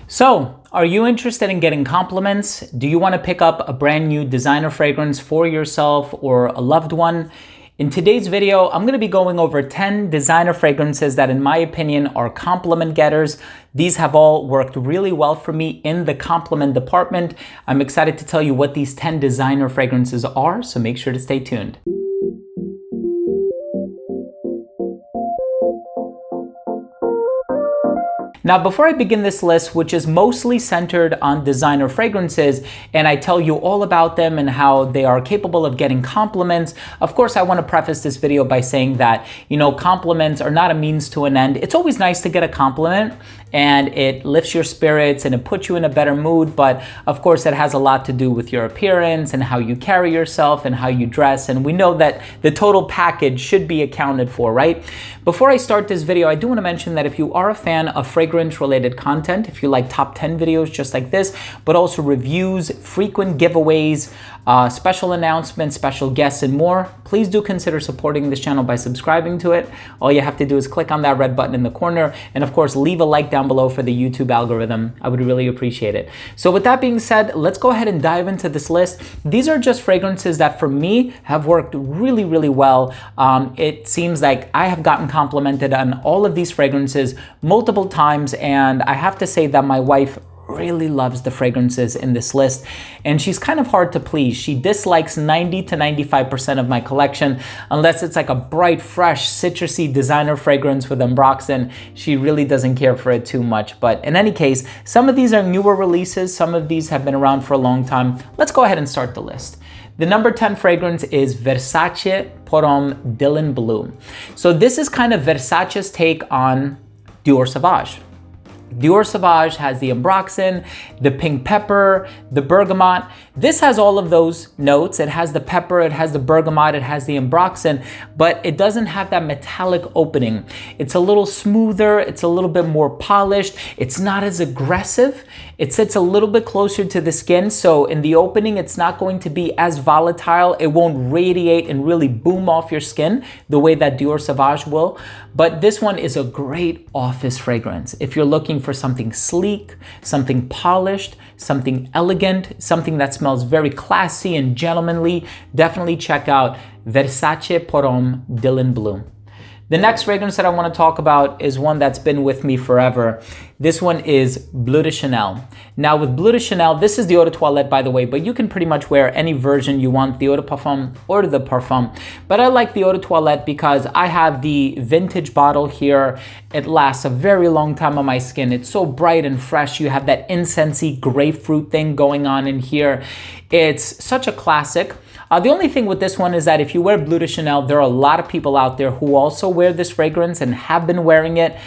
So, are you interested in getting compliments? Do you want to pick up a brand new designer fragrance for yourself or a loved one? In today's video, I'm going to be going over 10 designer fragrances that in my opinion are compliment getters. These have all worked really well for me in the compliment department. I'm excited to tell you what these 10 designer fragrances are, so make sure to stay tuned. Now, before I begin this list, which is mostly centered on designer fragrances, and I tell you all about them and how they are capable of getting compliments, of course, I want to preface this video by saying that, compliments are not a means to an end. It's always nice to get a compliment and it lifts your spirits and it puts you in a better mood. But of course, it has a lot to do with your appearance and how you carry yourself and how you dress. And we know that the total package should be accounted for, right? Before I start this video, I do want to mention that if you are a fan of fragrance related content, if you like top 10 videos just like this, but also reviews, frequent giveaways, special announcements, special guests, and more, please do consider supporting this channel by subscribing to it. All you have to do is click on that red button in the corner, and of course, leave a like down below for the YouTube algorithm. I would really appreciate it. So with that being said, let's go ahead and dive into this list. These are just fragrances that for me have worked really, really well. It seems like I have gotten complimented on all of these fragrances multiple times, and I have to say that my wife really loves the fragrances in this list, and she's kind of hard to please. She dislikes 90 to 95% of my collection unless it's like a bright, fresh, citrusy designer fragrance with Ambroxan. She really doesn't care for it too much. But in any case, some of these are newer releases. Some of these have been around for a long time. Let's go ahead and start the list. The number 10 fragrance is Versace Pour Homme Dylan Blue. So this is kind of Versace's take on Dior Sauvage. Dior Sauvage has the Ambroxan, the pink pepper, the bergamot. This has all of those notes. It has the pepper, it has the bergamot, it has the Ambroxan, but it doesn't have that metallic opening. It's a little smoother, it's a little bit more polished, it's not as aggressive. It sits a little bit closer to the skin, so in the opening, it's not going to be as volatile. It won't radiate and really boom off your skin the way that Dior Sauvage will. But this one is a great office fragrance. If you're looking for something sleek, something polished, something elegant, something that smells very classy and gentlemanly, definitely check out Versace Pour Homme Dylan Blue. The next fragrance that I want to talk about is one that's been with me forever. This one is Bleu de Chanel. Now with Bleu de Chanel, this is the eau de toilette, by the way, but you can pretty much wear any version you want, the eau de parfum or the parfum. But I like the eau de toilette because I have the vintage bottle here. It lasts a very long time on my skin. It's so bright and fresh. You have that incensey grapefruit thing going on in here. It's such a classic. The only thing with this one is that if you wear Bleu de Chanel, there are a lot of people out there who also wear this fragrance and have been wearing it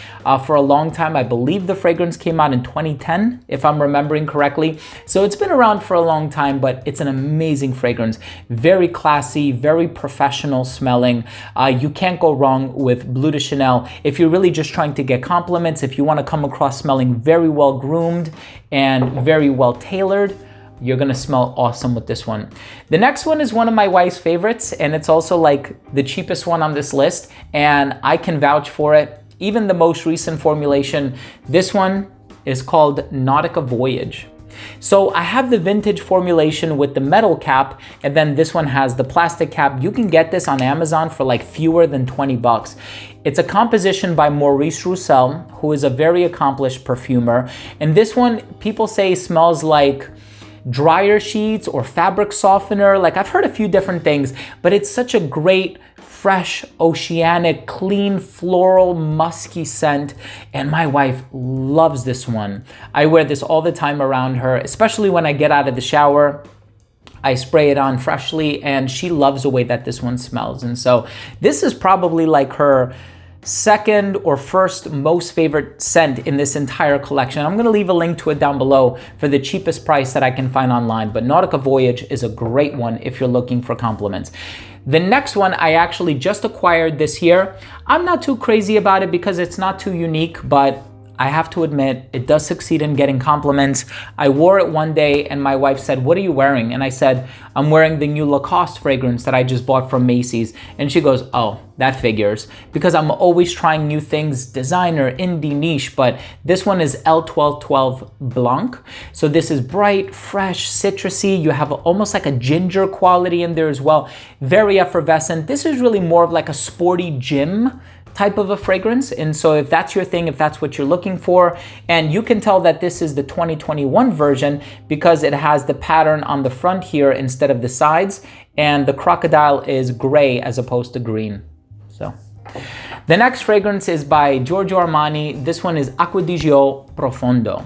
for a long time. I believe the fragrance came out in 2010, if I'm remembering correctly. So it's been around for a long time, but it's an amazing fragrance. Very classy, very professional smelling. You can't go wrong with Bleu de Chanel. If you're really just trying to get compliments, if you want to come across smelling very well groomed and very well tailored, you're gonna smell awesome with this one. The next one is one of my wife's favorites, and it's also like the cheapest one on this list, and I can vouch for it. Even the most recent formulation, this one is called Nautica Voyage. So I have the vintage formulation with the metal cap, and then this one has the plastic cap. You can get this on Amazon for like fewer than 20 bucks. It's a composition by Maurice Roussel, who is a very accomplished perfumer. And this one, people say smells like dryer sheets or fabric softener. Like, I've heard a few different things, but it's such a great, fresh, oceanic, clean, floral, musky scent. And my wife loves this one. I wear this all the time around her, especially when I get out of the shower. I spray it on freshly, and she loves the way that this one smells. And so this is probably like her second or first most favorite scent in this entire collection. I'm gonna leave a link to it down below for the cheapest price that I can find online, but Nautica Voyage is a great one if you're looking for compliments. The next one I actually just acquired this year. I'm not too crazy about it because it's not too unique, but I have to admit, it does succeed in getting compliments. I wore it one day and my wife said, "What are you wearing?" And I said, "I'm wearing the new Lacoste fragrance that I just bought from Macy's." And she goes, "Oh, that figures." Because I'm always trying new things, designer, indie, niche, but this one is L1212 Blanc. So this is bright, fresh, citrusy. You have almost like a ginger quality in there as well. Very effervescent. This is really more of like a sporty gym type of a fragrance. And so if that's your thing, if that's what you're looking for, and you can tell that this is the 2021 version because it has the pattern on the front here instead of the sides, and the crocodile is gray as opposed to green. So the next fragrance is by Giorgio Armani. This one is Acqua di Gio Profondo.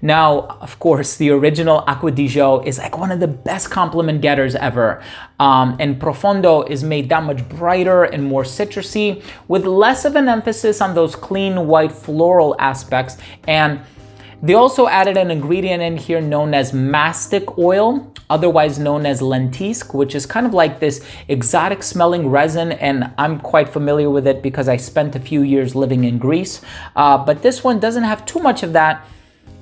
Now, of course, the original Acqua di Gio is like one of the best compliment getters ever. And Profondo is made that much brighter and more citrusy with less of an emphasis on those clean white floral aspects. And they also added an ingredient in here known as mastic oil, otherwise known as lentisque, which is kind of like this exotic smelling resin, and I'm quite familiar with it because I spent a few years living in Greece. But this one doesn't have too much of that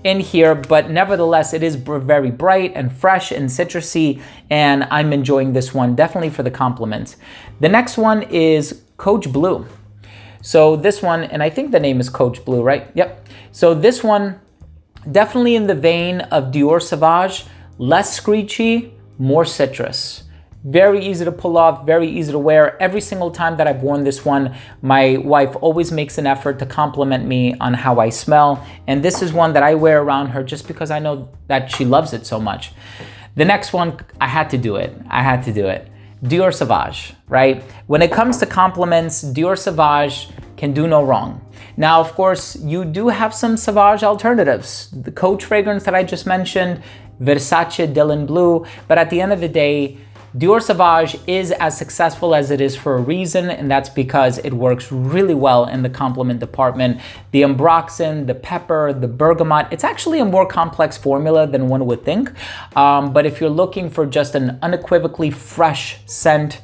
in here, but nevertheless, it is very bright and fresh and citrusy, and I'm enjoying this one definitely for the compliments. The next one is Coach Blue. So this one, and I think the name is Coach Blue, right? Yep. So this one, definitely in the vein of Dior Sauvage, less screechy, more citrus. Very easy to pull off, very easy to wear. Every single time that I've worn this one, my wife always makes an effort to compliment me on how I smell. And this is one that I wear around her just because I know that she loves it so much. The next one, I had to do it. I had to do it. Dior Sauvage, right? When it comes to compliments, Dior Sauvage can do no wrong. Now, of course, you do have some Sauvage alternatives. The Coach fragrance that I just mentioned, Versace Dylan Blue, but at the end of the day, Dior Sauvage is as successful as it is for a reason, and that's because it works really well in the compliment department. The ambroxan, the pepper, the bergamot, it's actually a more complex formula than one would think. But if you're looking for just an unequivocally fresh scent,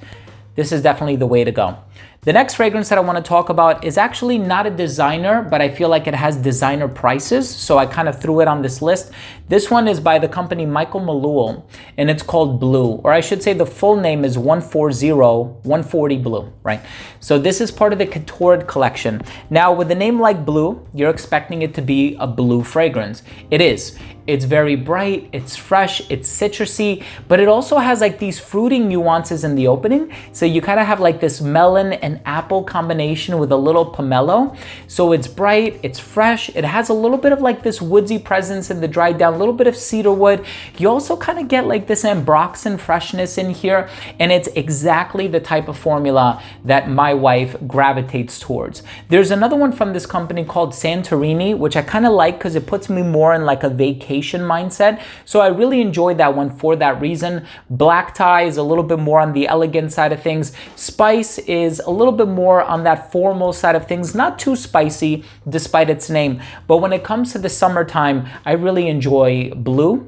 this is definitely the way to go. The next fragrance that I want to talk about is actually not a designer, but I feel like it has designer prices, so I kind of threw it on this list. This one is by the company Michael Malul, and it's called Blue, or I should say the full name is 140 Blue, right? So this is part of the Couture collection. Now, with a name like Blue, you're expecting it to be a blue fragrance. It is. It's very bright, it's fresh, it's citrusy, but it also has like these fruity nuances in the opening. So you kind of have like this melon and apple combination with a little pomelo. So it's bright, it's fresh, it has a little bit of like this woodsy presence in the dried down, a little bit of cedar wood. You also kind of get like this ambroxan freshness in here, and it's exactly the type of formula that my wife gravitates towards. There's another one from this company called Santorini, which I kind of like because it puts me more in like a vacation mindset. So I really enjoyed that one for that reason. Black tie is a little bit more on the elegant side of things. Spice is a little bit more on that formal side of things. Not too spicy despite its name. But when it comes to the summertime, I really enjoy Blue.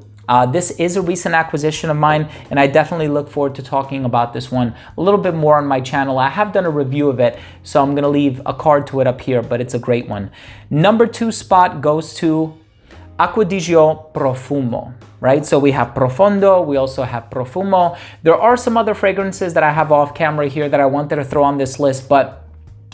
This is a recent acquisition of mine, and I definitely look forward to talking about this one a little bit more on my channel. I have done a review of it, so I'm going to leave a card to it up here, but it's a great one. Number 2 spot goes to Acqua di Gio Profumo, right? So we have Profondo, we also have Profumo. There are some other fragrances that I have off camera here that I wanted to throw on this list, but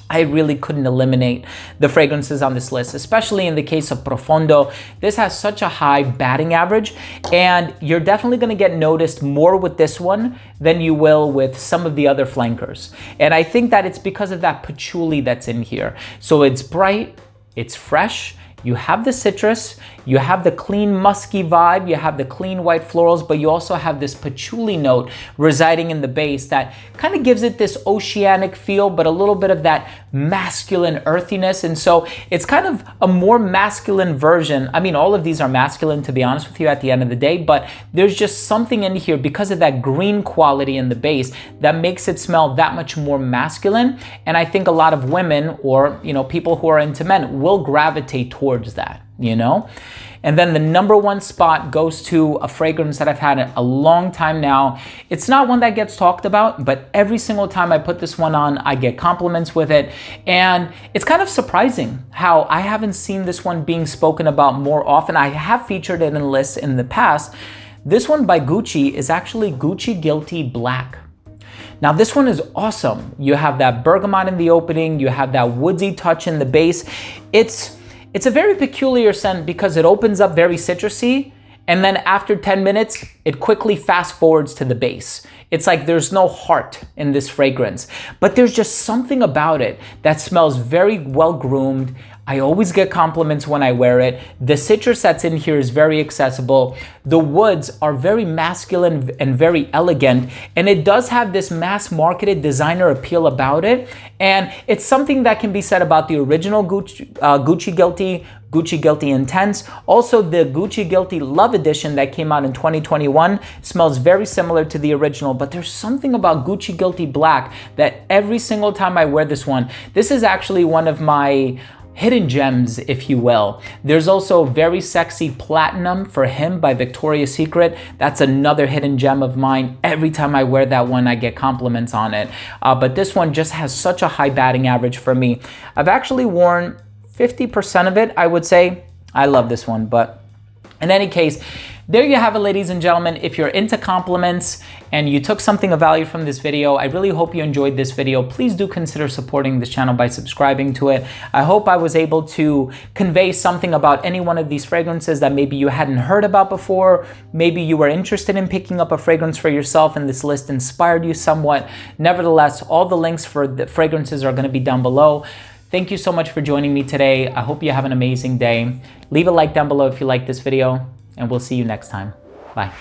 I really couldn't eliminate the fragrances on this list, especially in the case of Profondo. This has such a high batting average, and you're definitely gonna get noticed more with this one than you will with some of the other flankers. And I think that it's because of that patchouli that's in here. So it's bright, it's fresh, you have the citrus, you have the clean musky vibe, you have the clean white florals, but you also have this patchouli note residing in the base that kind of gives it this oceanic feel, but a little bit of that masculine earthiness. And so it's kind of a more masculine version. I mean, all of these are masculine, to be honest with you, at the end of the day, but there's just something in here because of that green quality in the base that makes it smell that much more masculine. And I think a lot of women, or people who are into men, will gravitate towards that. you know? And then the number one spot goes to a fragrance that I've had a long time now. It's not one that gets talked about, but every single time I put this one on, I get compliments with it. And it's kind of surprising how I haven't seen this one being spoken about more often. I have featured it in lists in the past. This one by Gucci is actually Gucci Guilty Black. Now this one is awesome. You have that bergamot in the opening, you have that woodsy touch in the base. It's a very peculiar scent because it opens up very citrusy, and then after 10 minutes, it quickly fast forwards to the base. It's like there's no heart in this fragrance, but there's just something about it that smells very well groomed. I always get compliments when I wear it. The citrus that's in here is very accessible. The woods are very masculine and very elegant, and it does have this mass marketed designer appeal about it. And it's something that can be said about the original Gucci Guilty, Gucci Guilty Intense. Also, the Gucci Guilty Love Edition that came out in 2021 smells very similar to the original, but there's something about Gucci Guilty Black that every single time I wear this one, this is actually one of my hidden gems, if you will. There's also Very Sexy Platinum for Him by Victoria's Secret. That's another hidden gem of mine. Every time I wear that one, I get compliments on it. But this one just has such a high batting average for me. I've actually worn 50% of it, I would say. I love this one, but in any case, there you have it, ladies and gentlemen. If you're into compliments and you took something of value from this video, I really hope you enjoyed this video. Please do consider supporting this channel by subscribing to it. I hope I was able to convey something about any one of these fragrances that maybe you hadn't heard about before. Maybe you were interested in picking up a fragrance for yourself and this list inspired you somewhat. Nevertheless, all the links for the fragrances are going to be down below. Thank you so much for joining me today. I hope you have an amazing day. Leave a like down below if you like this video, and we'll see you next time. Bye.